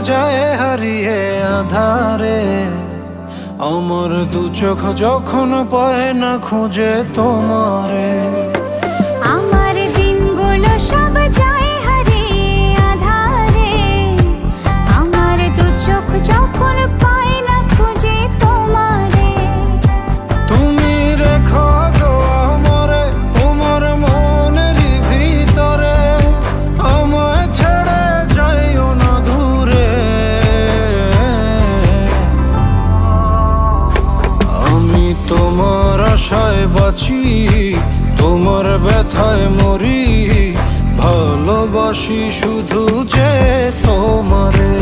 যায় হারিয়ে আধারে। আমার দু চোখ যখন পায় না খুঁজে তোমারে। আমার দিনগুলো সব যায় হারিয়ে আধারে। আমার দু চোখ যখন পায় না খুঁজে তোমারে। তুমি রেখো গো আমারে তোমার মনের ভিতরে, আমায় ছেড়ে যাইও না দূরে। আমি তোমার আশায় বাঁচি, তোমার ব্যথায় মরি, ভালোবাসি শুধু যে তোমারে।